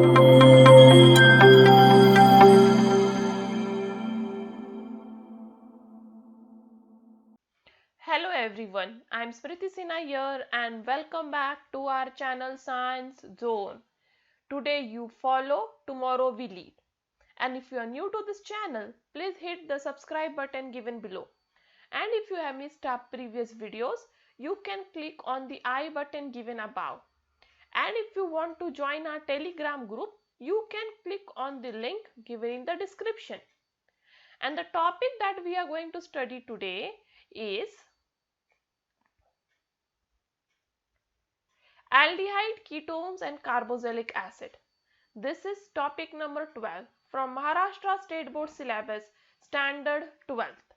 Hello everyone, I am Smriti Sinha here and welcome back to our channel Science Zone. Today you follow, tomorrow we lead. And if you are new to this channel, please hit the subscribe button given below. And if you have missed our previous videos, you can click on the I button given above. And if you want to join our Telegram group, you can click on the link given in the description. And the topic that we are going to study today is aldehyde, ketones and carboxylic acid. This is topic number 12 from Maharashtra State Board Syllabus Standard 12th.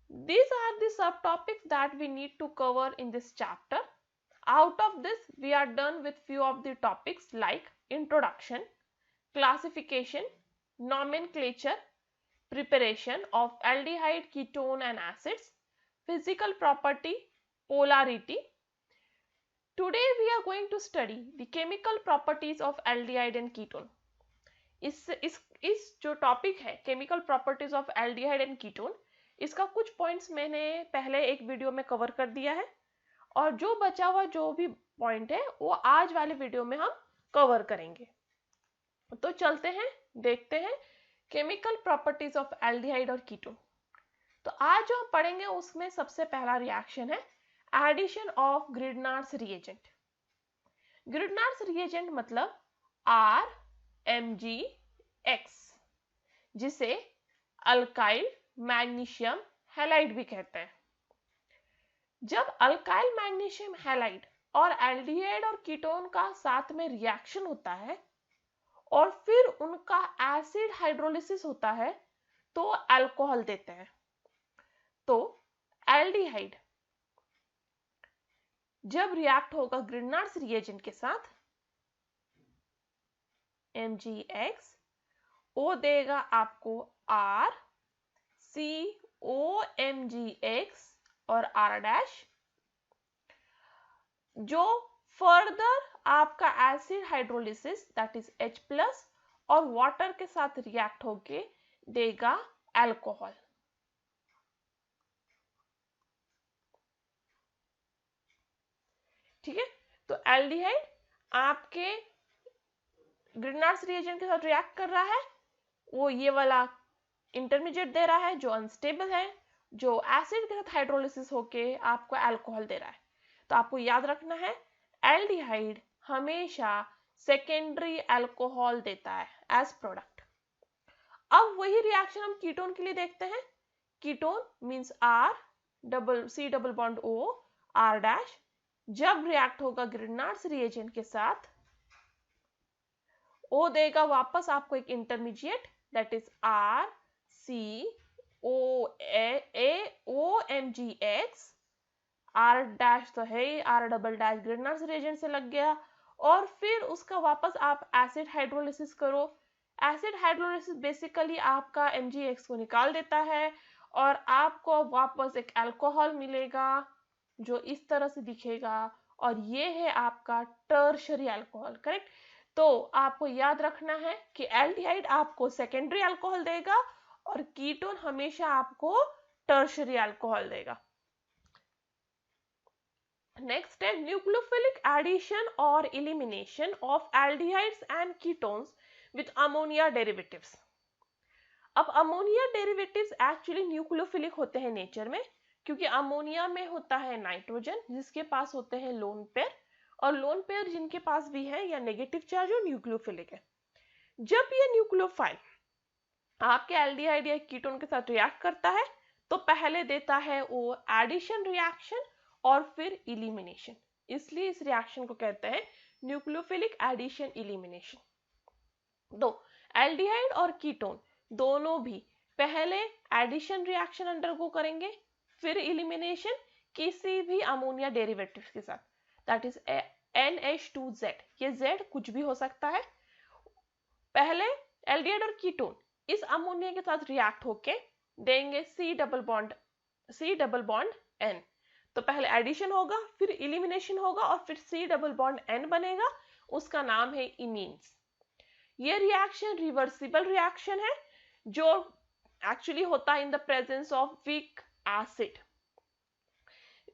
These are the subtopics that we need to cover in this chapter. Out of this, we are done with few of the topics like introduction, classification, nomenclature, preparation of aldehyde, ketone and acids, physical property, polarity. Today we are going to study the chemical properties of aldehyde and ketone. इस जो topic है chemical properties of aldehyde and ketone, इसका कुछ points मैंने पहले एक video में cover कर दिया है और जो बचा हुआ जो भी पॉइंट है वो आज वाले वीडियो में हम कवर करेंगे। तो चलते हैं, देखते हैं केमिकल प्रॉपर्टीज ऑफ एल्डिहाइड और कीटोन। तो आज जो हम पढ़ेंगे उसमें सबसे पहला रिएक्शन है एडिशन ऑफ ग्रिडनार्स रिएजेंट। ग्रिडनार्स रिएजेंट मतलब RMgX, जिसे अल्काइल मैग्नीशियम हैलाइड भी कहते हैं। जब अल्काइल मैग्नीशियम हैलाइड और एल्डिहाइड और कीटोन का साथ में रिएक्शन होता है और फिर उनका एसिड हाइड्रोलिसिस होता है तो अल्कोहल देते हैं। तो एल्डिहाइड जब रिएक्ट होगा ग्रिडनार्स रिएजेंट के साथ MgX, वो देगा आपको RCOMgX और R डैश, जो फर्दर आपका acid hydrolysis that is H plus और वाटर के साथ रिएक्ट होके देगा अल्कोहल। ठीक है, तो एल्डिहाइड आपके ग्रिडनार्स रिएजेंट के साथ रिएक्ट कर रहा है, वो ये वाला इंटरमीडिएट दे रहा है जो अनस्टेबल है, जो एसिड के साथ हाइड्रोलिसिस होके आपको अल्कोहल दे रहा है। तो आपको याद रखना है एल्डिहाइड हमेशा सेकेंडरी अल्कोहल देता है एज प्रोडक्ट। अब वही रिएक्शन हम कीटोन के लिए देखते हैं। Ketone means C double bond O R dash, जब रिएक्ट होगा ग्रिडनार्स रिएजेंट के साथ O देगा वापस आपको एक intermediate that is RCOMgX, R dash तो है, R डबल डैश ग्रिडनार्स रिएजेंट से लग गया और फिर उसका वापस आप एसिड हाइड्रोलिसिस करो। एसिड हाइड्रोलिसिस बेसिकली आपका MgX को निकाल देता है और आपको वापस एक अल्कोहल मिलेगा जो इस तरह से दिखेगा और ये है आपका टर्शरी अल्कोहल। करेक्ट, तो आपको याद रखना है कि एल्डिहाइड आपको सेकेंडरी अल्कोहल देगा और कीटोन हमेशा आपको टर्शरी अल्कोहल देगा। नेक्स्ट है न्यूक्लियोफिलिक एडिशन और elimination of aldehydes and ketones with ammonia derivatives. अब अमोनिया डेरिवेटिव्स एक्चुअली न्यूक्लियोफिलिक होते हैं नेचर में, क्योंकि अमोनिया में होता है नाइट्रोजन जिसके पास होते हैं लोन पेयर, और लोन पेयर जिनके पास भी है या नेगेटिव चार्ज और न्यूक्लियोफिलिक है। जब ये न्यूक्लियोफाइल आपके एल्डिहाइड या कीटोन के साथ रिएक्ट करता है तो पहले देता है वो एडिशन रिएक्शन और फिर एलिमिनेशन, इसलिए इस रिएक्शन को कहते हैं न्यूक्लियोफिलिक एडिशन एलिमिनेशन। तो एल्डिहाइड और कीटोन दोनों भी पहले एडिशन रिएक्शन अंडरगो करेंगे, फिर एलिमिनेशन किसी भी अमोनिया डेरिवेटिव के साथ, दैट इज NH2Z, ये Z कुछ भी हो सकता है। पहले एल्डिहाइड और कीटोन इस अमोनिया के साथ रिएक्ट होके देंगे C डबल बॉन्ड N, तो पहले एडिशन होगा, फिर इलिमिनेशन होगा और फिर C डबल बॉन्ड N बनेगा, उसका नाम है इमीन्स। ये रिएक्शन रिवर्सिबल रिएक्शन है जो एक्चुअली होता है in the presence of weak acid.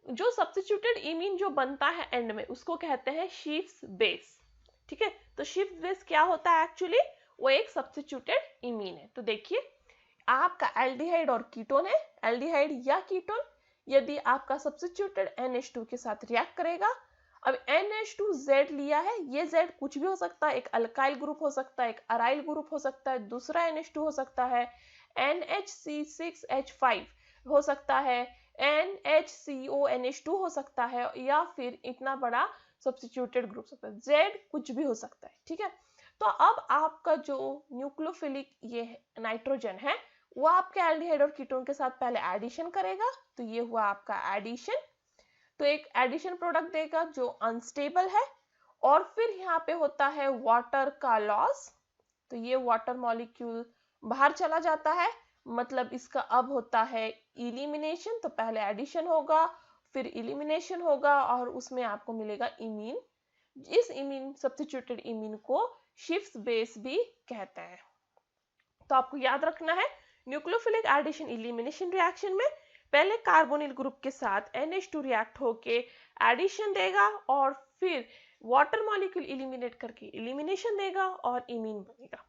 जो सब्स्टिट्यूटेड इमीन जो बनता है एंड में उसको कहते हैं शीफ्स बेस। ठीक है, तो शीफ्स बेस क्या होता है एक्चुअली, वो एक सब्स्टिट्यूटेड इमीन है। तो देखिए आपका एल्डिहाइड और कीटोन है, एल्डिहाइड या कीटोन यदि आपका सब्स्टिट्यूटेड NH2 के साथ रिएक्ट करेगा। अब NH2Z लिया है, ये Z कुछ भी हो सकता है, एक अल्काइल ग्रुप हो सकता है, एक अराइल ग्रुप हो सकता है, दूसरा NH2 हो सकता है, NHC6H5 हो सकता है, NHCONH2 हो सकता है, या फिर इतना बड़ा सब्स्टिट्यूटेड ग्रुप सकता है, Z कुछ भी हो सकता है। ठीक है, तो अब आपका जो न्यूक्लियोफिलिक ये नाइट्रोजन है वो आपके एल्डिहाइड और कीटोन के साथ पहले एडिशन करेगा, तो ये हुआ आपका एडिशन। तो एक एडिशन प्रोडक्ट देगा जो अनस्टेबल है, और फिर यहाँ पे होता है वाटर का लॉस, तो ये वाटर मॉलिक्यूल बाहर चला जाता है, मतलब इसका अब होता है इलिमिनेशन। तो पहले एडिशन होगा, फिर इलिमिनेशन होगा और उसमें आपको मिलेगा इमीन। इस इमीन सब्स्टिट्यूटेड इमीन को शीफ्स बेस भी कहते हैं। तो आपको याद रखना है न्यूक्लियोफिलिक एडिशन इलिमिनेशन रिएक्शन में पहले कार्बोनिल ग्रुप के साथ NH2 रिएक्ट होके एडिशन देगा और फिर वाटर मॉलिक्यूल इलिमिनेट करके इलिमिनेशन देगा और इमीन बनेगा।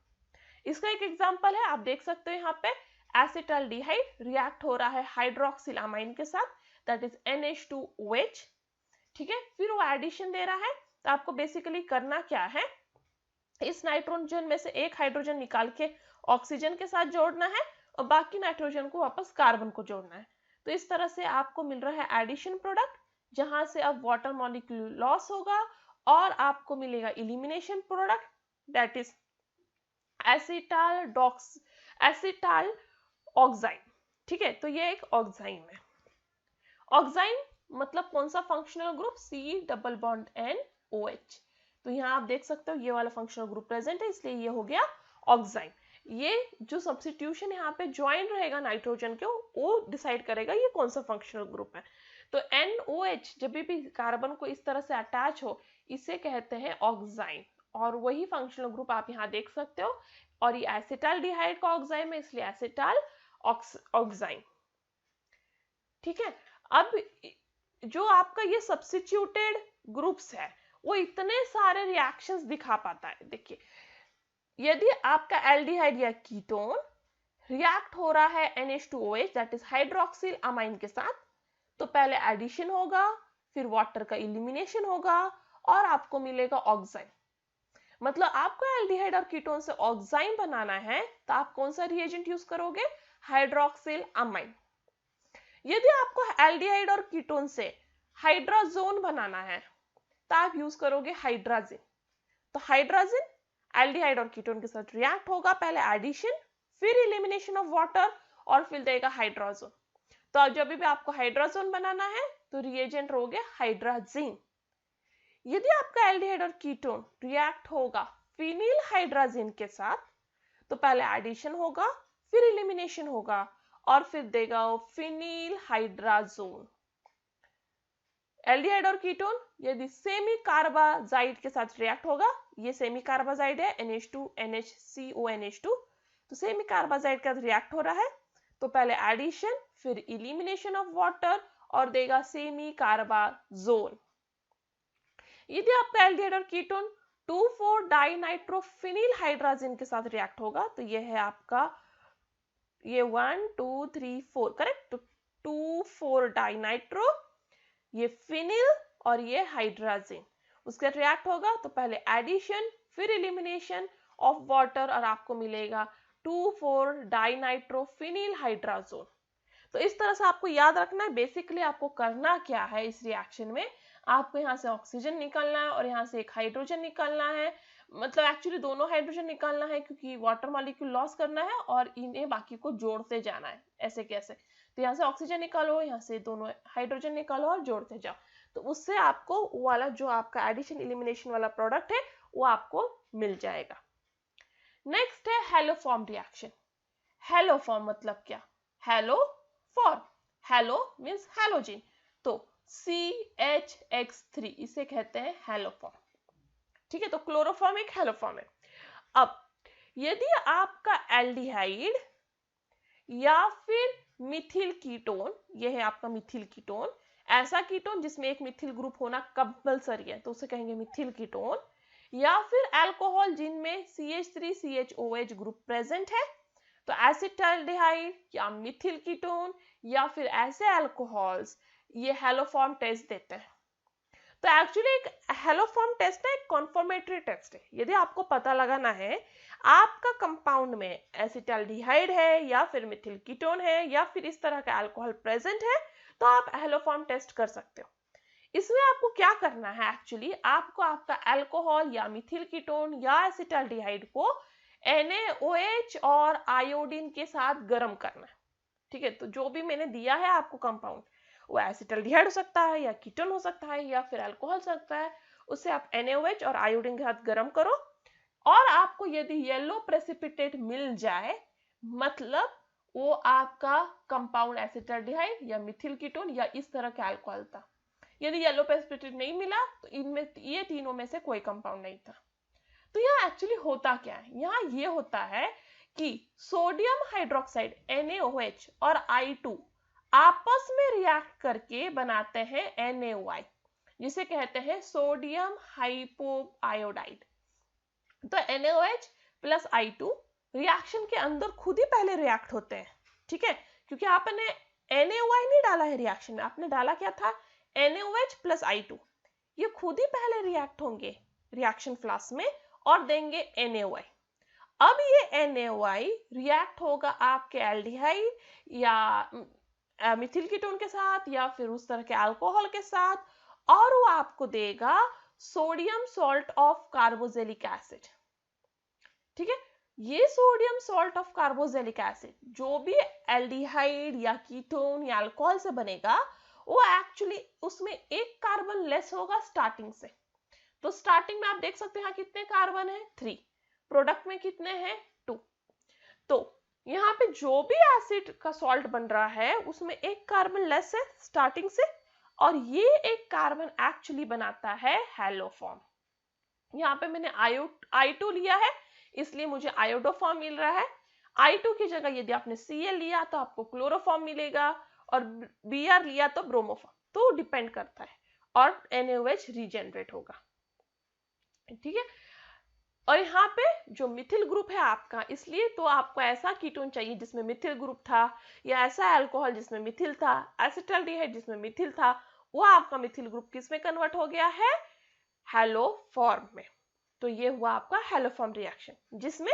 इसका एक एग्जांपल है, आप देख सकते हो यहाँ पे एसिटाल्डिहाइड रिएक्ट हो रहा है हाइड्रोक्सिल अमाइन के साथ, दैट इज NH2OH। ठीक है, फिर वो एडिशन दे रहा है, तो आपको बेसिकली करना क्या है, इस नाइट्रोजन में से एक हाइड्रोजन निकाल के ऑक्सीजन के साथ जोड़ना है और बाकी नाइट्रोजन को वापस कार्बन को जोड़ना है। तो इस तरह से आपको मिल रहा है एडिशन प्रोडक्ट, जहां से अब वाटर मॉलिक्यूल लॉस होगा और आपको मिलेगा elimination product, that is acetal oxime. ठीक है, तो ये एक ऑक्साइन है। ऑक्साइन मतलब कौन सा functional group, C double bond NOH। तो यहाँ आप देख सकते हो ये वाला फंक्शनल ग्रुप प्रेजेंट है, इसलिए ये हो गया ऑक्साइन। ये जो सब्स्टिट्यूशन यहाँ पे ज्वाइन रहेगा नाइट्रोजन के, वो डिसाइड करेगा ये कौन सा फंक्शनल ग्रुप है। तो NOH जब भी कार्बन को इस तरह से अटैच हो इसे कहते हैं ऑक्साइन, और वही फंक्शनल ग्रुप आप यहाँ देख सकते हो। और ये एसिटाल्डिहाइड का ऑक्साइन है, इसलिए एसिटाल ऑक्साइन। ठीक है, अब जो आपका ये सब्स्टिट्यूटेड ग्रुप्स है वो इतने सारे रिएक्शंस दिखा पाता है। देखिए यदि आपका एल्डिहाइड या कीटोन रिएक्ट हो रहा है NH2OH that is hydroxyl amine के साथ, तो पहले एडिशन होगा, फिर वाटर का इलिमिनेशन होगा और आपको मिलेगा ऑक्साइन। मतलब आपको एल्डिहाइड और कीटोन से ऑक्साइन बनाना है तो आप कौन सा रिएजेंट यूज करोगे, हाइड्रोक्सिल अमाइन। यदि आपको एल्डिहाइड और कीटोन से हाइड्राजोन बनाना है तो आप यूज करोगे हाइड्राजिन। तो हाइड्राजिन एल्डिहाइड और कीटोन के साथ रिएक्ट होगा, पहले एडिशन फिर इलिमिनेशन ऑफ वाटर और फिर देगा हाइड्राजोन। तो अब जब भी आपको हाइड्राजोन बनाना है तो रिएजेंट होगे हाइड्राजिन। यदि आपका एल्डिहाइड और कीटोन रिएक्ट होगा फिनिल हाइड्राजिन के साथ, तो पहले एडिशन होगा फिर इलिमिनेशन होगा और फिर देगा फिनिल हाइड्राजोन। एल्डिहाइड और कीटोन यदि सेमी कार्बाजाइड के साथ रिएक्ट होगा, ये सेमी कार्बाजाइड है NH2NHCONH2, तो सेमी कार्बाजाइड का रिएक्ट हो रहा है तो पहले एडिशन फिर इलिमिनेशन ऑफ वाटर और देगा सेमी कार्बाजोन। यदि आपका एल्डिहाइड और कीटोन 2,4-डाइनाइट्रोफिनिल हाइड्राजिन के साथ रिएक्ट होगा, तो ये है आपका ये 1 2 3 4 करेक्ट, तो 2,4-डाइनाइट्रो, ये फिनिल और ये हाइड्राजिन उसका रिएक्ट होगा, तो पहले एडिशन फिर इलिमिनेशन ऑफ वाटर और आपको मिलेगा 2,4-डाइनाइट्रोफिनिल हाइड्राजोन। तो इस तरह से आपको याद रखना है बेसिकली आपको करना क्या है इस रिएक्शन में, आपको यहाँ से ऑक्सीजन निकालना है और यहाँ से एक हाइड्रोजन निकालना है, मतलब एक्चुअली दोनों हाइड्रोजन निकालना है क्योंकि वाटर मॉलिक्यूल लॉस करना है और इन्हें बाकी को जोड़ते जाना है ऐसे कैसे। तो यहाँ से ऑक्सीजन निकालो, यहाँ से दोनों हाइड्रोजन निकालो और जोड़ते जाओ, तो उससे आपको वो वाला जो आपका एडिशन इलिमिनेशन वाला प्रोडक्ट है वो आपको मिल जाएगा। नेक्स्ट है हेलोफॉर्म रिएक्शन। हेलोफॉर्म मतलब क्या, hello form, hello means halogen, तो CHX3, इसे कहते हैं हैलोफॉर्म। ठीक है, तो क्लोरोफॉर्म एक हैलोफॉर्म है। अब यदि आपका एल्डिहाइड या फिर मिथिल कीटोन, ये है आपका मिथिल कीटोन, ऐसा कीटोन जिसमें एक मिथिल ग्रुप होना कंपलसरी है तो उसे कहेंगे मिथिल कीटोन, या फिर अल्कोहल जिनमें CH3 CHOH ग्रुप प्रेजेंट है तो एसिटाल्डिहाइड या मिथिल कीटोन या फिर ऐसे अल्कोहल्स ये हैलोफॉर्म टेस्ट देते हैं। तो एक्चुअली एक हैलोफॉर्म टेस्ट है, एक कन्फर्मेटरी टेस्ट है। यदि आपको पता लगाना है आपका कंपाउंड में एसिटाल्डिहाइड है या फिर मिथिल कीटोन है या फिर इस तरह का अल्कोहल प्रेजेंट है तो आप हैलोफॉर्म टेस्ट कर सकते हो। इसमें आपको क्या करना है, एक्चुअली आपको आपका अल्कोहल या मिथिल कीटोन या एसिटाल्डिहाइड को NaOH और आयोडीन के साथ गर्म करना है। ठीक है, तो जो भी मैंने दिया है आपको कंपाउंड, वो एसिटाल्डिहाइड हो सकता है या कीटोन हो सकता है या फिर अल्कोहल हो सकता है, उससे आप NaOH और आयोडीन के साथ गर्म करो और आपको यदि येलो प्रेसिपिटेट मिल जाए मतलब वो आपका कंपाउंड एसिटाल्डिहाइड या मिथिल कीटोन या इस तरह का अल्कोहल था। यदि येलो प्रेसिपिटेट नहीं मिला तो इनमें ये तीनों में से कोई कंपाउंड नहीं था। तो यहाँ एक्चुअली होता क्या है, यहाँ ये होता है कि सोडियम हाइड्रोक्साइड NaOH और I2 आपस में रिएक्ट करके बनाते हैं NaOI, जिसे कहते हैं सोडियम हाइपोआयोडाइड। तो NaOH प्लस I2 रिएक्शन के अंदर खुद ही पहले रिएक्ट होते हैं। ठीक है, क्योंकि आपने NaOI नहीं डाला है रिएक्शन में, आपने डाला क्या था NaOH प्लस I2, ये खुद ही पहले रिएक्ट होंगे रिएक्शन फ्लास्क में और देंगे NaOI। अब ये NaOI रिएक्ट होगा आपके एल्डिहाइड या मिथिल कीटोन के साथ या फिर उस तरह के अल्कोहल के साथ और वो आपको देगा sodium salt of carboxylic acid. ठीक है, ये sodium salt of carboxylic acid जो भी एल्डिहाइड या कीटोन या अल्कोहल से बनेगा वो एक्चुअली उसमें एक कार्बन लेस होगा स्टार्टिंग से। तो स्टार्टिंग में आप देख सकते हैं कितने कार्बन है 3, प्रोडक्ट में कितने हैं 2। तो यहाँ पे जो भी एसिड का सॉल्ट बन रहा है उसमें एक कार्बन लेस है स्टार्टिंग से और ये एक कार्बन एक्चुअली बनाता है हैलोफॉर्म। यहाँ पे मैंने I2 लिया है इसलिए मुझे आयोडोफॉर्म मिल रहा है। I2 की जगह यदि आपने Cl लिया तो आपको क्लोरोफॉर्म मिलेगा और Br लिया तो ब्रोमोफॉर्म, तो डिपेंड करता है और NaOH रीजेनरेट होगा। ठीक है, और यहाँ पे जो मिथिल ग्रुप है आपका, इसलिए तो आपको ऐसा कीटोन चाहिए जिसमें मिथिल ग्रुप था या ऐसा अल्कोहल जिसमें मिथिल था, एसिटाल्डिहाइड जिसमें मिथिल था, वो आपका मिथिल ग्रुप किस में कन्वर्ट हो गया है हैलोफॉर्म में। तो ये हुआ आपका हैलोफॉर्म रिएक्शन जिसमें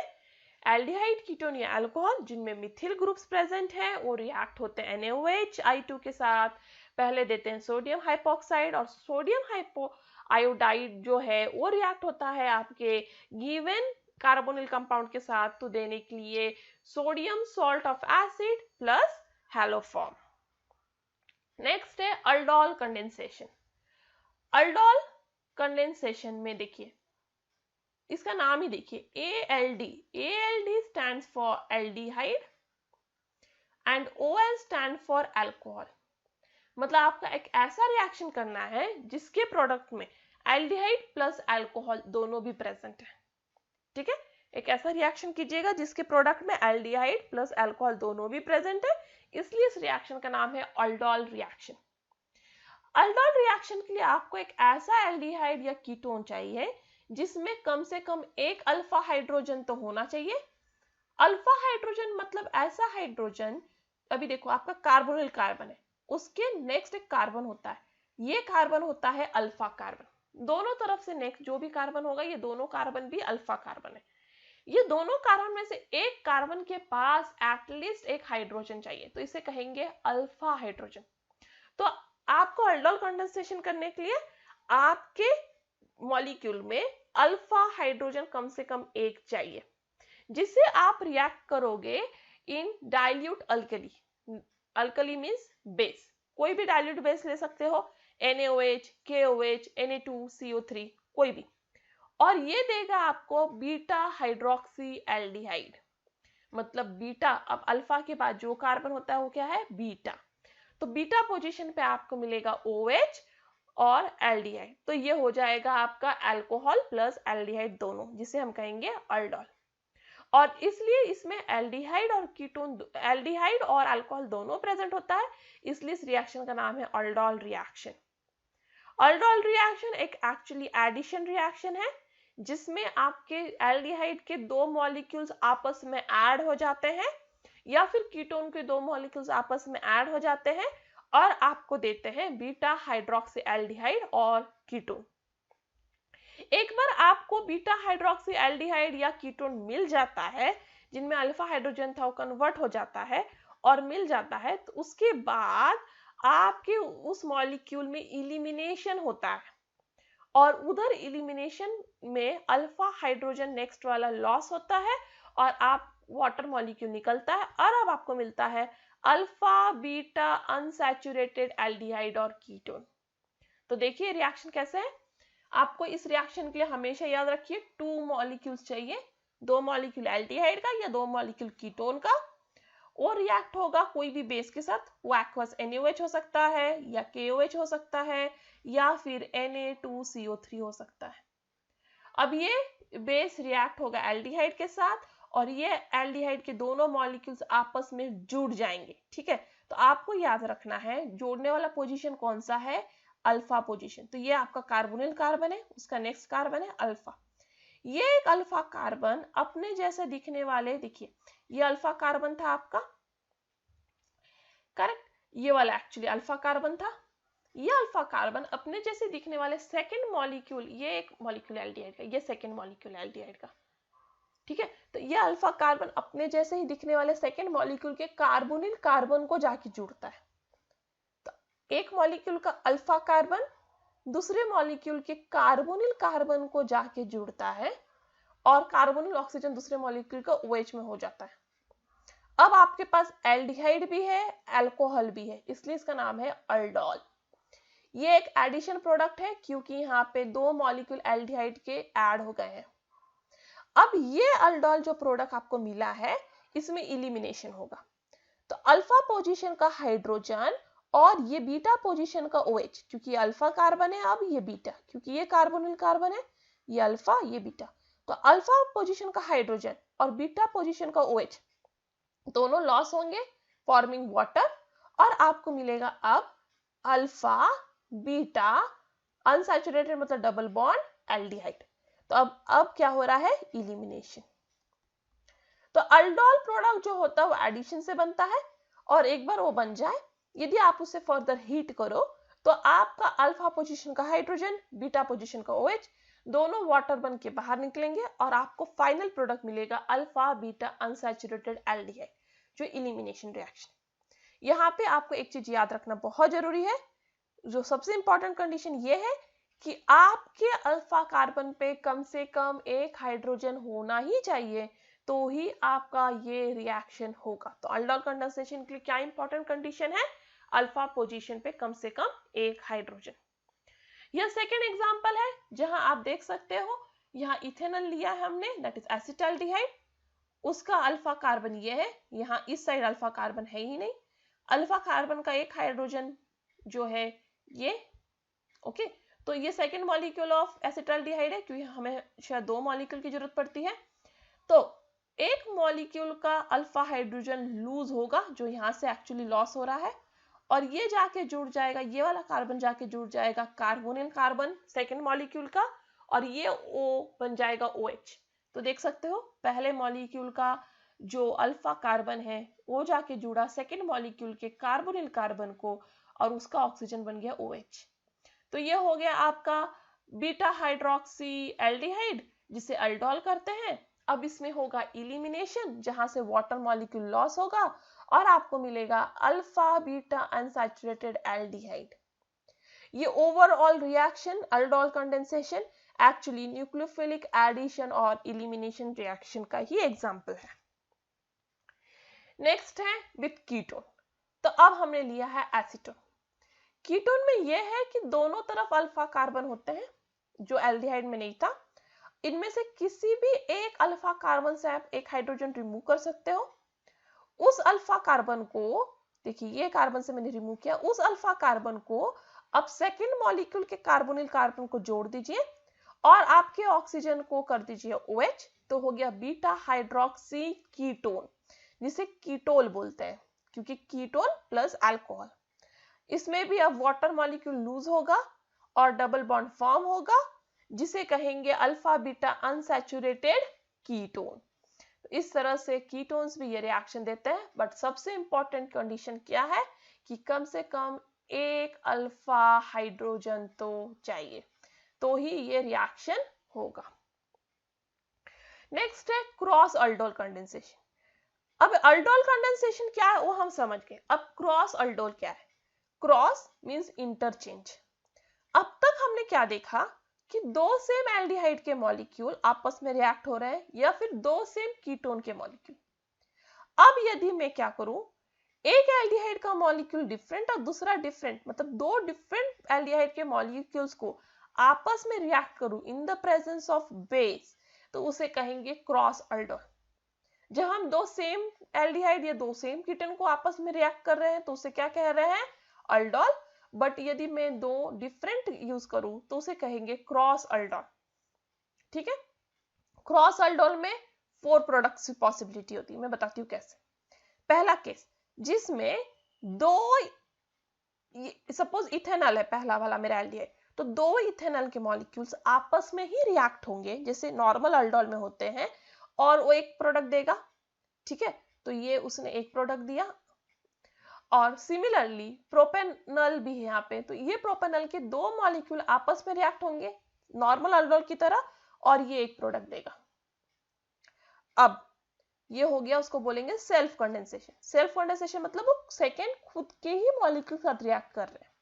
एल्डिहाइड कीटोन या अल्कोहल जिनमें मिथिल ग्रुप्स प्रेजेंट है वो रिएक्ट होते हैं NaOH I2 के साथ, पहले देते हैं सोडियम हाइपोक्साइड और सोडियम आयोडाइड जो है वो रिएक्ट होता है आपके गिवन कार्बोनिल कंपाउंड के साथ तो देने के लिए sodium salt of acid plus haloform. Next है अल्डोल कंडेंसेशन। अल्डोल कंडेंसेशन में देखिए इसका नाम ही देखिए ALD stands for aldehyde and OL stand for alcohol। मतलब आपका एक ऐसा रिएक्शन करना है जिसके प्रोडक्ट में एल्डिहाइड प्लस अल्कोहल दोनों भी प्रेजेंट है। ठीक है, एक ऐसा रिएक्शन कीजिएगा जिसके प्रोडक्ट में एल्डिहाइड प्लस अल्कोहल दोनों भी प्रेजेंट है, इसलिए इस रिएक्शन का नाम है अल्डोल रिएक्शन। अल्डोल रिएक्शन के लिए आपको एक ऐसा एल्डिहाइड या कीटोन चाहिए जिसमें कम से कम एक अल्फा हाइड्रोजन तो होना चाहिए। अल्फा हाइड्रोजन मतलब ऐसा हाइड्रोजन, अभी देखो आपका कार्बोनिल कार्बन है उसके नेक्स्ट एक कार्बन होता है, ये कार्बन होता है अल्फा कार्बन, दोनों तरफ से नेक्स्ट जो भी कार्बन होगा ये दोनों कार्बन भी अल्फा कार्बन है। ये दोनों कार्बन में से एक कार्बन के पास एटलीस्ट एक हाइड्रोजन चाहिए तो इसे कहेंगे अल्फा हाइड्रोजन। तो आपको अल्डोल कंडेंसेशन करने के लिए आपके मॉलिक्यूल में अल्फा हाइड्रोजन कम से कम एक चाहिए जिसे आप रिएक्ट करोगे इन dilute alkali. Alkali means base, कोई भी डाइल्यूट बेस ले सकते हो, NaOH, KOH, Na2CO3 कोई भी, और ये देगा आपको बीटा हाइड्रोक्सी एल्डिहाइड। मतलब बीटा, अब अल्फा के बाद जो कार्बन होता है वो क्या है बीटा, तो बीटा पोजीशन पे आपको मिलेगा OH और एल्डिहाइड, तो ये हो जाएगा आपका अल्कोहल प्लस एल्डिहाइड दोनों, जिसे हम कहेंगे अल्डोल। और इसलिए इसमें एल्डिहाइड और कीटोन, एल्डिहाइड और अल्कोहल दोनों प्रेजेंट होता है, इसलिए इस रिएक्शन का नाम है अल्डोल रिएक्शन। अल्डोल रिएक्शन एक एक्चुअली एडिशन रिएक्शन है, जिसमें आपके एल्डिहाइड के दो मॉलिक्यूल्स आपस में ऐड हो जाते हैं, या फिर कीटोन के दो मॉलिक्यूल्स आपस में ऐड हो जाते हैं और आपको देते हैं बीटा हाइड्रोक्सी एल्डिहाइड और कीटोन। एक बार आपको बीटा हाइड्रोक्सी एल्डिहाइड या कीटोन मिल जाता है, जिनमें अल्फा हाइड्रोजन था वो कन्वर्ट हो जाता है और मिल जाता है, तो उसके बाद आपके उस मॉलिक्यूल में इलिमिनेशन होता है, और उधर इलिमिनेशन में अल्फा हाइड्रोजन नेक्स्ट वाला लॉस होता है और आप वाटर मॉलिक्यूल निकलता है, और अब आपको मिलता है अल्फा बीटा अनसैचुरेटेड एल्डिहाइड और कीटोन। तो देखिए रिएक्शन कैसे है। आपको इस रिएक्शन के लिए हमेशा याद रखिए 2 मॉलिक्यूल्स चाहिए, 2 मॉलिक्यूल एल्डिहाइड का या 2 मॉलिक्यूल कीटोन का, और रिएक्ट होगा कोई भी बेस के साथ। वो एक्वस NaOH हो सकता है या KOH हो सकता है या फिर Na2CO3 हो सकता है। अब ये बेस रिएक्ट होगा एल्डिहाइड के साथ और ये एल्डिहाइड के दोनों मॉलिक्यूल्स आपस में जुड़ जाएंगे, ठीक है। तो आपको याद रखना है जोड़ने वाला पोजीशन कौन सा है, अल्फा पोजीशन। तो ये आपका कार्बोनिल कार्बन है, उसका नेक्स्ट कार्बन है अल्फा। ये एक अल्फा कार्बन अपने जैसे दिखने वाले, देखिए ये अल्फा कार्बन था आपका, करेक्ट, ये वाला एक्चुअली अल्फा कार्बन था। ये अल्फा कार्बन अपने जैसे दिखने वाले सेकंड मॉलिक्यूल, ये एक मॉलिक्यूल एल्डिहाइड का, ये सेकंड मॉलिक्यूल एल्डिहाइड का, ठीक है। तो ये अल्फा कार्बन अपने जैसे ही दिखने वाले सेकंड मॉलिक्यूल के कार्बोनिल कार्बन को जाके जुड़ता है। तो एक मॉलिक्यूल का अल्फा कार्बन दूसरे मॉलिक्यूल के कार्बोनिल कार्बन को जाके जुड़ता है और कार्बोनिल ऑक्सीजन दूसरे मॉलिक्यूल का OH में हो जाता है। अब आपके पास एल्डिहाइड भी है, अल्कोहल भी है, इसलिए इसका नाम है अल्डोल। ये एक एडिशन प्रोडक्ट है क्योंकि यहाँ पे 2 मॉलिक्यूल एल्डिहाइड के ऐड हो गए हैं। अब ये अल्डोल जो प्रोडक्ट आपको मिला है, इसमें इलिमिनेशन होगा। तो अल्फा पोजीशन का हाइड्रोजन और ये बीटा पोजीशन का OH, क्योंकि ये अल्फा कार्बन है, अब ये बीटा, क्योंकि ये कार्बोनिल कार्बन है, ये अल्फा ये बीटा। तो अल्फा पोजीशन का हाइड्रोजन और बीटा पोजीशन का OH दोनों लॉस होंगे फॉर्मिंग वाटर, और आपको मिलेगा अब अल्फा बीटा अनसैचुरेटेड मतलब डबल बॉन्ड एल्डिहाइड। तो अब क्या हो रहा है, इलिमिनेशन। तो अल्डोल प्रोडक्ट जो होता है वो एडिशन से बनता है, और एक बार वो बन जाए, यदि आप उसे फर्दर हीट करो तो आपका अल्फा पोजीशन का हाइड्रोजन बीटा पोजीशन का OH दोनों वाटर बन के बाहर निकलेंगे और आपको फाइनल प्रोडक्ट मिलेगा अल्फा बीटा अनसैचुरेटेड एल्डिहाइड, जो इलिमिनेशन रिएक्शन। यहाँ पे आपको एक चीज याद रखना बहुत जरूरी है, जो सबसे इंपॉर्टेंट कंडीशन ये है कि आपके अल्फा कार्बन पे कम से कम एक हाइड्रोजन होना ही चाहिए, तो ही आपका ये रिएक्शन होगा। तो अल्डोल कंडेंसेशन के लिए क्या इंपॉर्टेंट कंडीशन है, अल्फा पोजीशन पे कम से कम एक हाइड्रोजन। यह सेकेंड एग्जांपल है जहां आप देख सकते हो, यहाँ इथेनॉल लिया है हमने, दैट इज एसिटाल्डिहाइड, उसका अल्फा कार्बन ये है, यहाँ इस साइड अल्फा कार्बन है ही नहीं, अल्फा कार्बन का एक हाइड्रोजन जो है ये, ओके। तो ये सेकेंड मॉलिक्यूल ऑफ एसिटाल्डिहाइड है, क्योंकि हमें शायद 2 मॉलिक्यूल की जरूरत पड़ती है। तो एक मॉलिक्यूल का अल्फा हाइड्रोजन लूज होगा, जो यहाँ से एक्चुअली लॉस हो रहा है, और ये जाके जुड़ जाएगा, ये वाला कार्बन जाके जुड़ जाएगा कार्बोनिल कार्बन सेकेंड मॉलिक्यूल का, और ये O बन जाएगा OH। तो देख सकते हो पहले मॉलिक्यूल का जो अल्फा कार्बन है वो जाके जुड़ा सेकेंड मॉलिक्यूल के कार्बोनिल कार्बन को, और उसका ऑक्सीजन बन गया OH। तो ये हो गया आपका बीटा हाइड्रोक्सी एल्डिहाइड, जिसे अल्डोल करते हैं। अब इसमें होगा इलिमिनेशन, जहां से वाटर मॉलिक्यूल लॉस होगा और आपको मिलेगा अल्फा बीटा अनसैचुरेटेड एल्डिहाइड। ये overall reaction aldol condensation actually nucleophilic addition और इलिमिनेशन रिएक्शन का ही एग्जांपल है। नेक्स्ट है विथ कीटोन। तो अब हमने लिया है एसीटोन। कीटोन में यह है कि दोनों तरफ अल्फा कार्बन होते हैं, जो एल्डिहाइड में नहीं था। इनमें से किसी भी एक अल्फा कार्बन से आप एक हाइड्रोजन रिमूव कर सकते हो, उस अल्फा कार्बन को देखिए ये कार्बन से मैंने रिमूव किया, उस अल्फा कार्बन को अब सेकेंड मॉलिक्यूल के कार्बोनिल कार्बन को जोड़ दीजिए और आपके ऑक्सीजन को कर दीजिए OH, तो हो गया बीटा हाइड्रोक्सी कीटोन, जिसे कीटोल बोलते हैं क्योंकि कीटोन प्लस अल्कोहल। इसमें भी अब वाटर मॉलिक्यूल लूज होगा और डबल बॉन्ड फॉर्म होगा, जिसे कहेंगे अल्फा बीटा अनसैचुरेटेड कीटोन। इस तरह से कीटोन्स भी ये रिएक्शन देते हैं, बट सबसे इंपॉर्टेंट कंडीशन क्या है कि कम से कम एक अल्फा हाइड्रोजन तो चाहिए, तो ही ये रिएक्शन होगा। नेक्स्ट है क्रॉस अल्डोल कंडेंसेशन। अब अल्डोल कंडेंसेशन क्या है वो हम समझ गए, अब क्रॉस अल्डोल क्या है। Cross means interchange. अब तक हमने क्या देखा कि दो सेम एल्डिहाइड के मॉलिक्यूल आपस में रिएक्ट हो रहे हैं या फिर दो सेम कीटोन के मॉलिक्यूल। अब यदि मैं क्या करूं, एक एल्डिहाइड का मॉलिक्यूल डिफरेंट और दूसरा डिफरेंट, मतलब दो डिफरेंट एल्डिहाइड के मॉलिक्यूल्स को आपस में रिएक्ट करूं in the presence of base, तो उसे कहेंगे क्रॉस अल्डोल। जब हम दो सेम एल्डिहाइड या दो सेम कीटोन को आपस में रिएक्ट कर रहे हैं तो उसे क्या कह रहे हैं, अल्डोल। बट यदि मैं दो डिफरेंट यूज करूं तो उसे कहेंगे क्रॉस अल्डोल। ठीक है, क्रॉस अल्डोल में 4 प्रोडक्ट्स की पॉसिबिलिटी होती है, मैं बताती हूँ कैसे। पहला केस जिसमें दो, सपोज इथेनॉल है पहला वाला मेरा एल्डिहाइड, तो दो इथेनॉल के मॉलिक्यूल्स आपस में ही रिएक्ट होंगे जैसे नॉर्मल अल्डोल में होते हैं और वो एक प्रोडक्ट देगा। ठीक है, तो ये उसने एक प्रोडक्ट दिया। और सिमिलरली प्रोपेनॉल भी है यहाँ पे, तो ये प्रोपेनॉल के दो मॉलिक्यूल आपस में रिएक्ट होंगे नॉर्मल अल्डोल की तरह और ये एक प्रोडक्ट देगा। अब ये हो गया, उसको बोलेंगे सेल्फ कंडेंसेशन। सेल्फ कंडेंसेशन मतलब वो सेकेंड खुद के ही मॉलिक्यूल के साथ रिएक्ट कर रहे हैं।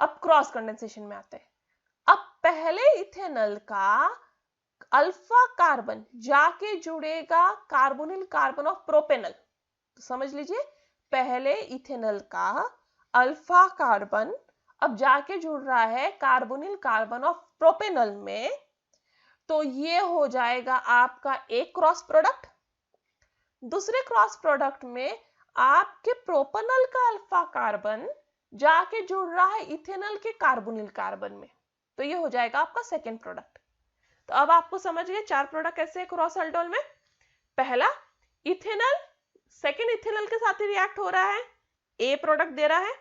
अब क्रॉस कंडेंसेशन में आते हैं। अब पहले इथेनॉल का अल्फा कार्बन जाके जुड़ेगा कार्बोनिल कार्बन ऑफ प्रोपेनॉल। तो समझ लीजिए, पहले इथेनॉल का अल्फा कार्बन अब जाके जुड़ रहा है कार्बोनिल कार्बन ऑफ प्रोपेनॉल में, तो ये हो जाएगा आपका एक क्रॉस प्रोडक्ट। दूसरे क्रॉस प्रोडक्ट में आपके प्रोपेनॉल का अल्फा कार्बन जाके जुड़ रहा है इथेनॉल के कार्बोनिल कार्बन में, तो ये हो जाएगा आपका सेकेंड प्रोडक्ट। तो अब आपको समझ गए 4 प्रोडक्ट कैसे है क्रॉस अल्डोल में। पहला इथेनॉल सेकेंड इथेनॉल के साथ ही रिएक्ट हो रहा है, ए प्रोडक्ट दे रहा है।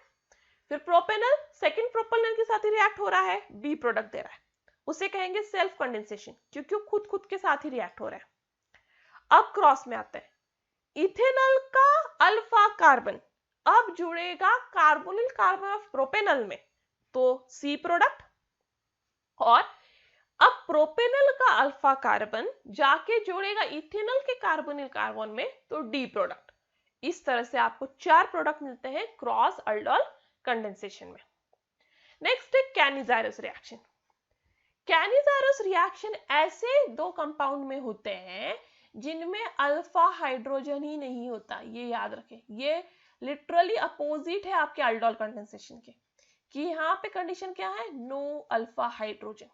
फिर प्रोपेनॉल सेकेंड प्रोपेनॉल के साथ ही रिएक्ट हो रहा है, बी प्रोडक्ट दे रहा है, उसे कहेंगे सेल्फ कंडेंसेशन क्योंकि खुद के साथ ही रिएक्ट हो रहा है। अब क्रॉस में आता है, इथेनॉल का अल्फा कार्बन अब जुड़ेगा कार्बोनिल कार्बन ऑफ प्रोपेनॉल में, तो सी प्रोडक्ट। और अब प्रोपेनॉल का अल्फा कार्बन जाके जोड़ेगा इथेनॉल के कार्बोनिल कार्बन में, तो डी प्रोडक्ट। इस तरह से आपको 4 प्रोडक्ट मिलते हैं क्रॉस अल्डोल कंडेंसेशन में। नेक्स्ट है कैनिज़ारोस रिएक्शन। कैनिज़ारोस रिएक्शन ऐसे दो कंपाउंड में होते हैं जिनमें अल्फा हाइड्रोजन ही नहीं होता, ये याद रखें। ये लिटरली अपोजिट है आपके अल्डोल कंडेंसेशन के, कि यहाँ पे कंडीशन क्या है, नो अल्फा हाइड्रोजन।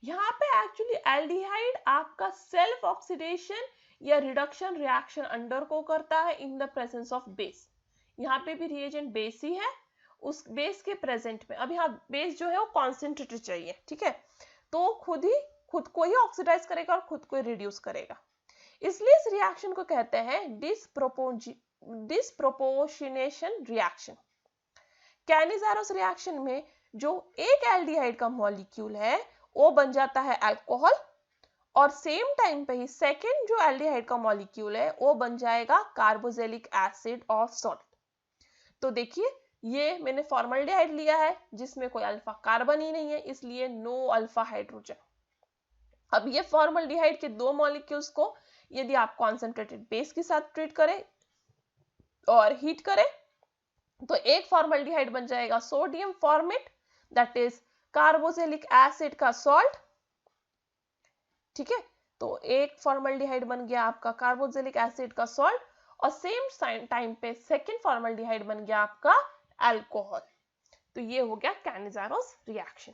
यहाँ पे एक्चुअली एल्डिहाइड आपका सेल्फ ऑक्सीडेशन या रिडक्शन रिएक्शन अंडर को करता है in the presence of base. यहाँ पे भी रिएजेंट बेस ही है, उस बेस के प्रेजेंट में। अब यहाँ बेस जो है वो कॉन्सेंट्रेटेड चाहिए, ठीक है, तो खुद को ही ऑक्सीडाइज करेगा और खुद को ही रिड्यूस करेगा, इसलिए इस रिएक्शन को कहते हैं डिसप्रोपोर्शनेशन रिएक्शन। कैनिज़ारोस रिएक्शन में जो एक एल्डिहाइड का मॉलिक्यूल है वो बन जाता है अल्कोहल, और सेम टाइम पे ही सेकेंड जो एल्डिहाइड का मॉलिक्यूल है वो बन जाएगा कार्बोक्सिलिक एसिड और सॉल्ट। तो देखिए ये मैंने फॉर्मल्डिहाइड लिया है जिसमें कोई अल्फा कार्बन ही नहीं है, इसलिए नो अल्फा हाइड्रोजन। अब ये फॉर्मल्डिहाइड के दो मॉलिक्यूल्स को यदि आप कॉन्सेंट्रेटेड बेस के साथ ट्रीट करें और हीट करें तो एक फॉर्मल्डिहाइड बन जाएगा sodium format, that is carboxylic acid का सॉल्ट। ठीक है, तो एक फॉर्मल्डिहाइड बन गया आपका कार्बोक्सिलिक एसिड का सॉल्ट, और सेम टाइम पे सेकेंड फॉर्मल्डिहाइड बन गया आपका अल्कोहल। तो ये हो गया कैनिज़ारोस रिएक्शन।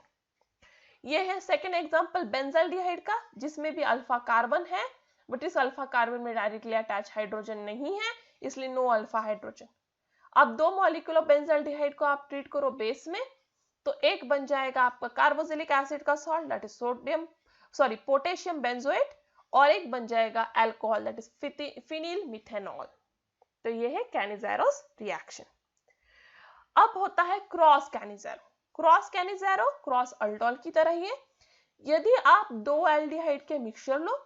ये है सेकेंड एग्जांपल बेंजल्डिहाइड का, जिसमें भी अल्फा कार्बन है, बट इस अल्फा कार्बन में डायरेक्टली अटैच हाइड्रोजन नहीं है, इसलिए नो अल्फा हाइड्रोजन। अब 2 मॉलिक्यूल ऑफ बेंजल्डिहाइड को आप ट्रीट करो बेस में, तो एक बन जाएगा आपका कार्बोक्सिलिक एसिड का salt that is potassium benzoate, और एक बन जाएगा alcohol that is phenyl methanol. तो ये है कैनिज़ेरोस रिएक्शन। अब होता है क्रॉस कैनिज़ेरो। क्रॉस अल्डोल की तरह ही है। यदि आप दो एल्डिहाइड के मिक्सचर लो,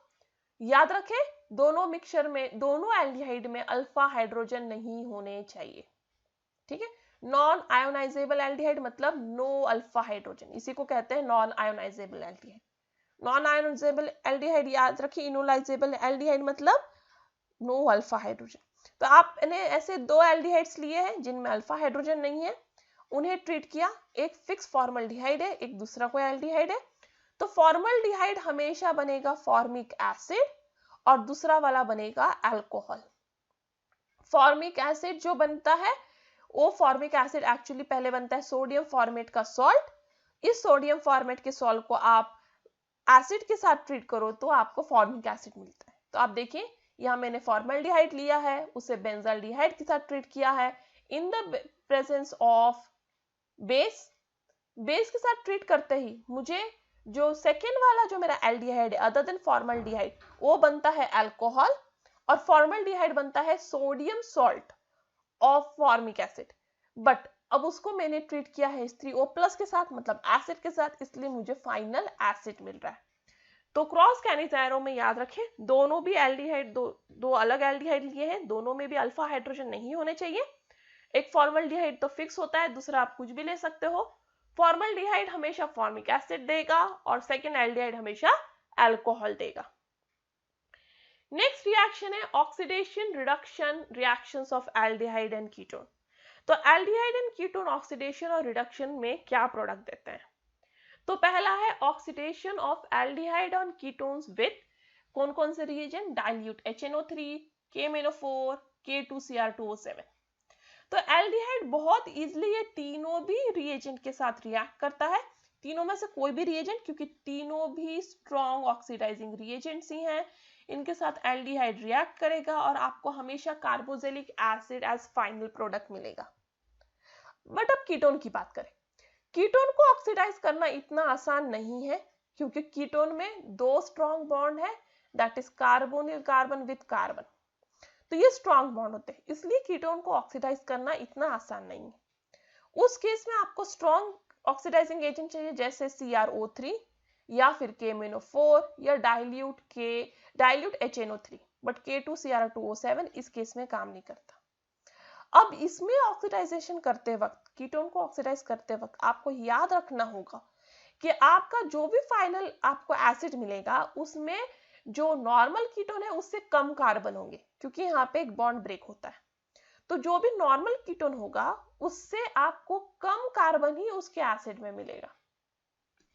याद रखें दोनों एल्डिहाइड में अल्फा हाइड्रोजन नहीं होने चाहिए, ठीक है। नॉन आयोनाइजेबल एल्डिहाइड मतलब नो अल्फा हाइड्रोजन, इसी को कहते हैं non ionisable aldehyde. Non ionisable aldehyde याद रखिए, इनोलाइजेबल एल्डिहाइड मतलब नो अल्फा हाइड्रोजन। तो आपने ऐसे दो एल्डिहाइड्स लिए हैं जिनमें अल्फा हाइड्रोजन नहीं है, उन्हें ट्रीट किया। एक फिक्स फॉर्मल्डिहाइड है, एक दूसरा कोई एल्डिहाइड है। तो फॉर्मल्डिहाइड हमेशा बनेगा फॉर्मिक एसिड और दूसरा वाला बनेगा अल्कोहल। फॉर्मिक एसिड जो बनता है वो फॉर्मिक एसिड एक्चुअली पहले बनता है सोडियम फॉर्मेट का सॉल्ट। इस सोडियम फॉर्मेट के सॉल्ट को आप एसिड के साथ ट्रीट करो तो आपको फॉर्मिक एसिड मिलता है। तो आप देखिए यहाँ मैंने फॉर्मल्डिहाइड लिया है, उसे बेंजल्डिहाइड के साथ ट्रीट किया है in the presence of base. Base के साथ ट्रीट करते ही मुझे जो सेकेंड वाला जो मेरा एल्डिहाइड है अदर देन फॉर्मल्डिहाइड वो बनता है अल्कोहल, और फॉर्मल्डिहाइड बनता है sodium salt of formic acid. But अब उसको मैंने ट्रीट किया है H3O+ के साथ मतलब एसिड के साथ, इसलिए मुझे फाइनल एसिड मिल रहा है। तो क्रॉस कैनिज़ेरो में याद रखें दोनों भी एल्डिहाइड दो अलग एल्डिहाइड लिए हैं, दोनों में भी अल्फा हाइड्रोजन नहीं होने चाहिए। एक फॉर्मल्डिहाइड तो फिक्स होता है, दूसरा आप कुछ भी ले सकते हो। फॉर्मल्डिहाइड हमेशा फॉर्मिक एसिड देगा और सेकेंड एल्डिहाइड हमेशा अल्कोहल देगा। नेक्स्ट रिएक्शन है oxidation reduction reactions of aldehyde and ketone. तो एल्डिहाइड एंड कीटोन ऑक्सीडेशन और रिडक्शन में क्या प्रोडक्ट देते हैं? तो पहला है oxidation of aldehyde on ketones with कौन कौन से reagent? Dilute HNO3, KMnO4, K2Cr2O7। तो एल्डिहाइड बहुत इजीली ये तीनों भी रिएजेंट के साथ रिएक्ट करता है, तीनों में से कोई भी रिएजेंट, क्योंकि तीनों भी स्ट्रॉन्ग ऑक्सीडाइजिंग रिएजेंट्स ही हैं। इनके साथ एल्डिहाइड रिएक्ट करेगा और आपको हमेशा carboxylic acid as final product मिलेगा। बट अब कीटोन की बात करें, कीटोन को ऑक्सीडाइज करना इतना आसान नहीं है, क्योंकि कीटोन में दो स्ट्रॉन्ग बॉन्ड है that is carbonyl carbon with carbon. तो ये स्ट्रॉन्ग बॉन्ड होते हैं, इसलिए कीटोन को ऑक्सीडाइज करना इतना आसान नहीं है। उस केस में आपको स्ट्रॉन्ग ऑक्सीडाइजिंग एजेंट चाहिए जैसे CrO3 या फिर KMnO4 या डाइल्यूट HNO3, बट K2Cr2O7 इस केस में काम नहीं करता। अब इसमें ऑक्सीडाइजेशन करते वक्त, कीटोन को ऑक्सीडाइज करते वक्त आपको याद रखना होगा कि आपका जो भी फाइनल आपको एसिड मिलेगा उसमें जो नॉर्मल कीटोन है उससे कम कार्बन होंगे, क्योंकि यहाँ पे एक बॉन्ड ब्रेक होता है। तो जो भी नॉर्मल कीटोन होगा उससे आपको कम कार्बन ही उसके एसिड में मिलेगा।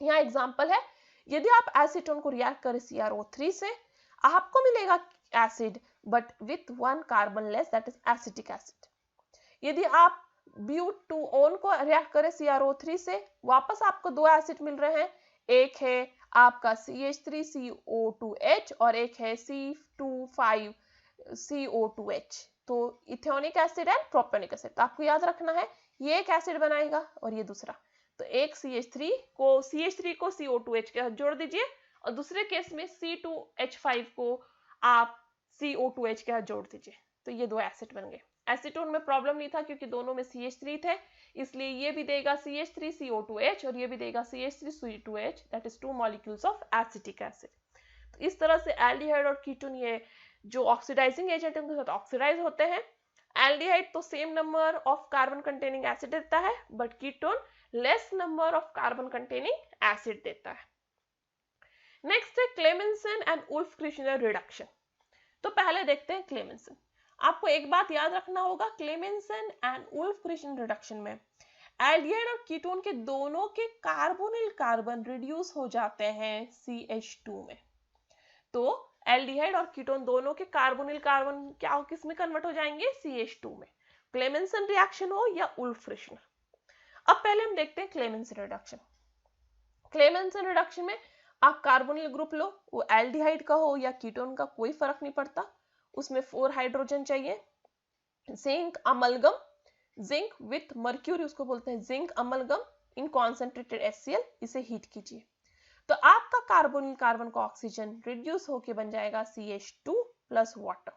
यहाँ एग्जांपल है, यदि आप एसीटोन को रिएक्ट करें CrO3 से, आपको मिलेगा acid but with 1 carbon less that is acetic acid. यदि आप ब्यूटोन को रिएक्ट करें CrO3 से, वापस आपको दो एसिड मिल रहे हैं, एक है आपका CH3CO2H और एक है C2,5CO2H। तो इथेनोइक एसिड एंड प्रोपेनिक एसिड। तो आपको याद रखना है ये एक एसिड बनाएगा और ये दूसरा। तो एक CH3 को CO2H के साथ जोड़ दीजिए और दूसरे केस में C2H5 को आप CO2H के साथ जोड़ दीजिए। तो ये दो एसिड बन गए। एसीटोन में प्रॉब्लम नहीं था क्योंकि दोनों में CH3 थे, इसलिए ये भी देगा CH3CO2H और ये भी देगा CH3CO2H, that is 2 molecules of acetic acid. तो इस तरह से एल्डिहाइड और कीटोन ये जो ऑक्सीडाइजिंग एजेंट है उनके साथ ऑक्सीडाइज होते हैं। एल्डिहाइड तो same number of carbon containing acid देता है, but ketone less number of carbon containing acid देता है। नेक्स्ट है क्लेमेंसन एंड वुल्फ-किर्चनर रिडक्शन। तो पहले देखते हैं क्लेमेंसन। आपको एक बात याद रखना होगा, क्लेमेंसन एंड वुल्फ-किर्चनर रिडक्शन में एल्डिहाइड और कीटोन के दोनों के कार्बोनिल कार्बन रिड्यूस हो जाते हैं CH2 में। तो एल्डिहाइड और कीटोन दोनों के कार्बोनिल कार्बन क्या किस में कन्वर्ट हो जाएंगे? CH2 में। क्लेमेंसन रिएक्शन हो या वुल्फ-किर्चनर। अब पहले हम देखते हैं क्लेमेंसन रिडक्शन। क्लेमेंसन रिडक्शन में आप कार्बोनिल ग्रुप लो, वो एल्डिहाइड का हो या कीटोन का कोई फर्क नहीं पड़ता, उसमें 4 हाइड्रोजन चाहिए। Zinc amalgam zinc with mercury, उसको बोलते हैं जिंक अमलगम इन कॉन्सेंट्रेटेड HCl, इसे हीट कीजिए तो आपका कार्बोनिल कार्बन का ऑक्सीजन रिड्यूस होके बन जाएगा CH2 प्लस वाटर।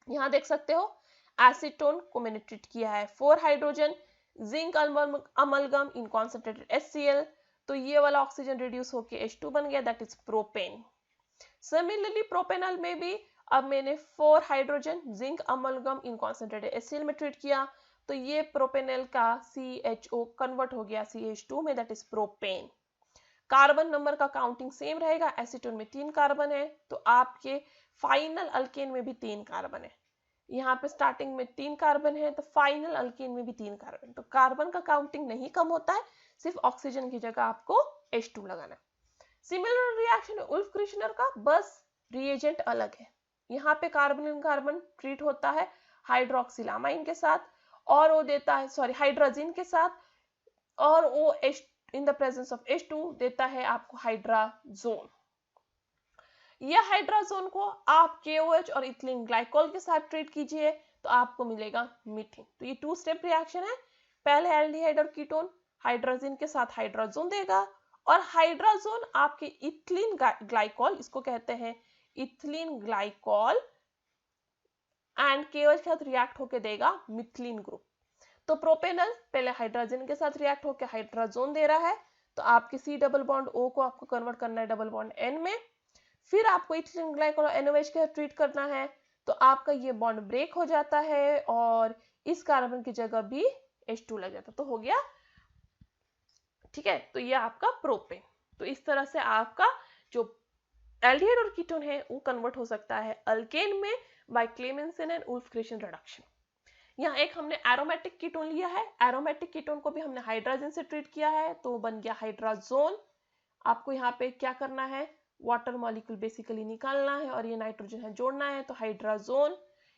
यहाँ देख सकते हो एसीटोन को मैंने ट्रीट किया है 4 हाइड्रोजन जिंक अमलगम इन कॉन्सेंट्रेटेड HCl, तो ये वाला ऑक्सीजन रिड्यूस होके H2 बन गया, that is propane. Similarly propanol में भी अब मैंने 4 हाइड्रोजन जिंक अमलगम इन कॉन्सेंट्रेटेड HCl में ट्रीट किया तो ये प्रोपेनॉल का CHO कन्वर्ट हो गया CH2 में, that is propane. Carbon number का काउंटिंग सेम रहेगा, एसीटोन में 3 कार्बन है तो आपके फाइनल अल्केन में भी 3 कार्बन है। यहाँ पे स्टार्टिंग में 3 कार्बन है तो फाइनल अल्केन में भी 3 कार्बन, तो कार्बन का काउंटिंग नहीं कम होता है, सिर्फ ऑक्सीजन की जगह आपको H2 लगाना है। सिमिलर रिएक्शन है उल्फ क्रिशनर का, बस रिएजेंट अलग है। यहाँ पे कार्बन कार्बन ट्रीट होता है हाइड्रोक्सिलामाइन के साथ और वो देता है हाइड्रोजिन के साथ, और वो in the presence of H2 देता है आपको हाइड्राजोन। यह हाइड्राजोन को आप KOH और इथिलीन ग्लाइकोल के साथ ट्रीट कीजिए तो आपको मिलेगा मीथेन। तो ये 2 स्टेप रिएक्शन है, पहले एल्डिहाइड और कीटोन हाइड्रोजन के साथ हाइड्राजोन देगा और हाइड्राजोन आपके इथिलीन ग्लाइकोल, इसको कहते हैं इथिलीन ग्लाइकोल, एंड KOH के साथ रिएक्ट होके देगा मिथिलीन ग्रुप। तो प्रोपेनॉल पहले हाइड्रोजन के साथ रिएक्ट होकर हाइड्राजोन दे रहा है तो आपके C डबल बॉन्ड O को आपको कन्वर्ट करना है डबल बॉन्ड N में, फिर आपको इथिलीन ग्लाइकोल और NOH के साथ ट्रीट करना है तो आपका ये बॉन्ड ब्रेक हो जाता है और इस कार्बन की जगह भी H2 लग जाता है, तो हो गया, ठीक है। तो ये आपका प्रोपेन। तो इस तरह से आपका जो एल्डिहाइड और कीटोन है वो कन्वर्ट हो सकता है अल्केन में by Clemmensen and Wolff Kishner reduction. यहाँ एक हमने एरोमेटिक कीटोन लिया है, एरोमेटिक कीटोन को भी हमने हाइड्रोजन से ट्रीट किया है तो बन गया हाइड्राजोन। आपको यहाँ पे क्या करना है, वाटर मॉलिक्यूल बेसिकली निकालना है और ये नाइट्रोजन है जोड़ना है, तो हाइड्राजोन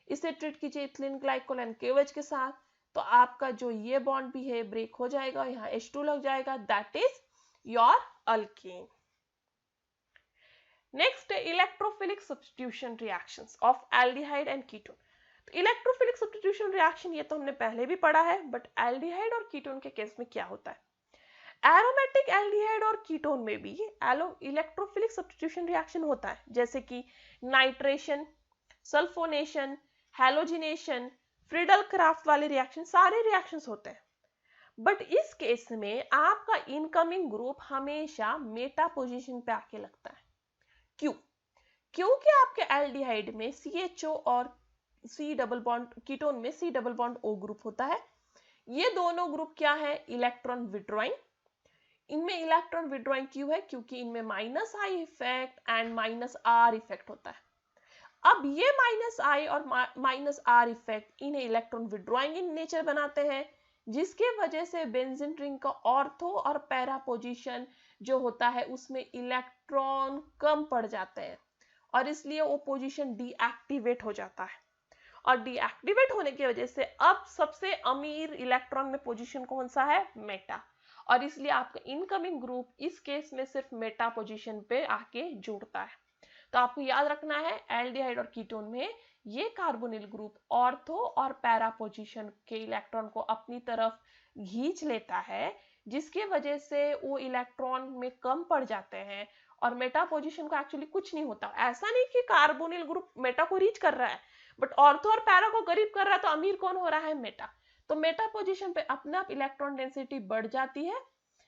इसे ट्रीट कीजिए इथिलीन ग्लाइकोल एंड KOH के साथ तो आपका जो ये बॉन्ड भी है ब्रेक हो जाएगा, यहाँ H2 लग जाएगा, that is your alkane. Next electrophilic substitution reactions of aldehyde and ketone. तो इलेक्ट्रोफिलिक सब्स्टिट्यूशन रिएक्शन ये तो हमने पहले भी पढ़ा है, बट एल्डिहाइड और कीटोन के केस में क्या होता है, एरोमेटिक एल्डिहाइड और कीटोन में भी इलेक्ट्रोफिलिक सब्स्टिट्यूशन रिएक्शन होता है, जैसे कि nitration, sulphonation, halogenation, Friedel craft वाले रिएक्शन, सारे रिएक्शंस होते हैं। बट इस केस में आपका इनकमिंग ग्रुप हमेशा मेटा पोजीशन पे आके लगता है। क्यों? क्योंकि आपके एल्डिहाइड में CHO और C डबल बॉन्ड, कीटोन में C double bond O group होता है। ये दोनों ग्रुप क्या है, इलेक्ट्रॉन विड्रॉइंग। इनमें इलेक्ट्रॉन विड्रॉइंग क्यों है, क्योंकि इनमें -I effect and -R effect होता है। अब ये -I और -R इफेक्ट इन्हें इलेक्ट्रॉन विड्रॉइंग इन नेचर बनाते हैं, जिसके वजह से बेंजीन रिंग का ऑर्थो और पैरा पोजीशन जो होता है उसमें इलेक्ट्रॉन कम पड़ जाते हैं और इसलिए वो पोजीशन डीएक्टिवेट हो जाता है। और डीएक्टिवेट होने की वजह से अब सबसे अमीर इलेक्ट्रॉन में पोजीशन कौन सा है, मेटा, और इसलिए आपका इनकमिंग ग्रुप इस केस में सिर्फ मेटा पोजीशन पे आके जुड़ता है। तो आपको याद रखना है एल्डिहाइड और कीटोन में ये कार्बोनिल ग्रुप ऑर्थो और पैरा पोजीशन के इलेक्ट्रॉन को अपनी तरफ खींच लेता है, जिसकी वजह से वो इलेक्ट्रॉन में कम पड़ जाते हैं और मेटा पोजीशन को एक्चुअली कुछ नहीं होता। ऐसा नहीं कि कार्बोनिल ग्रुप मेटा को रीच कर रहा है, बट ऑर्थो और पैरा को करीब कर रहा है, तो अमीर कौन हो रहा है, मेटा। तो मेटा पोजीशन पे अपने आप इलेक्ट्रॉन डेंसिटी बढ़ जाती है,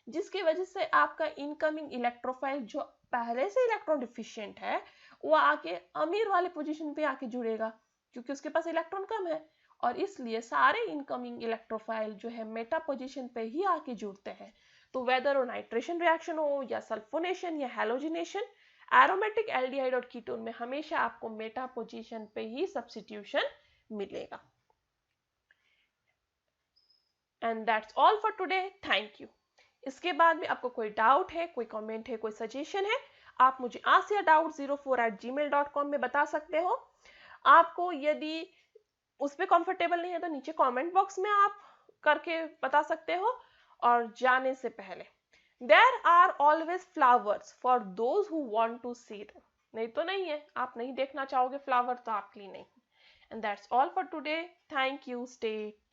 जिसकी वजह से आपका इनकमिंग इलेक्ट्रोफाइल जो पहले से इलेक्ट्रॉन डिफिशिएंट है वो आके अमीर वाले पोजीशन पे आके जुड़ेगा, क्योंकि उसके पास इलेक्ट्रॉन कम है, और इसलिए सारे इनकमिंग इलेक्ट्रोफाइल जो है मेटा पोजीशन पे ही आके जुड़ते हैं। तो वेदर वो नाइट्रेशन रिएक्शन हो या सल्फोनेशन या हैलोजिनेशन, एरोमेटिक एल्डिहाइड और कीटोन में हमेशा आपको मेटा पोजीशन पे ही सब्स्टिट्यूशन मिलेगा। And that's all for today, thank you. इसके बाद में आपको कोई डाउट है, कोई कमेंट है, कोई सजेशन है, आप मुझे asiadoubts04@gmail.com में बता सकते हो। आपको यदि उस पर कंफर्टेबल नहीं है तो नीचे कमेंट बॉक्स में आप करके बता सकते हो। और जाने से पहले, there are always flowers for those who want to see them. नहीं तो नहीं है, आप नहीं देखना चाहोगे फ्लावर तो आपके लिए नहीं। And that's all for today, thank you, stay tuned.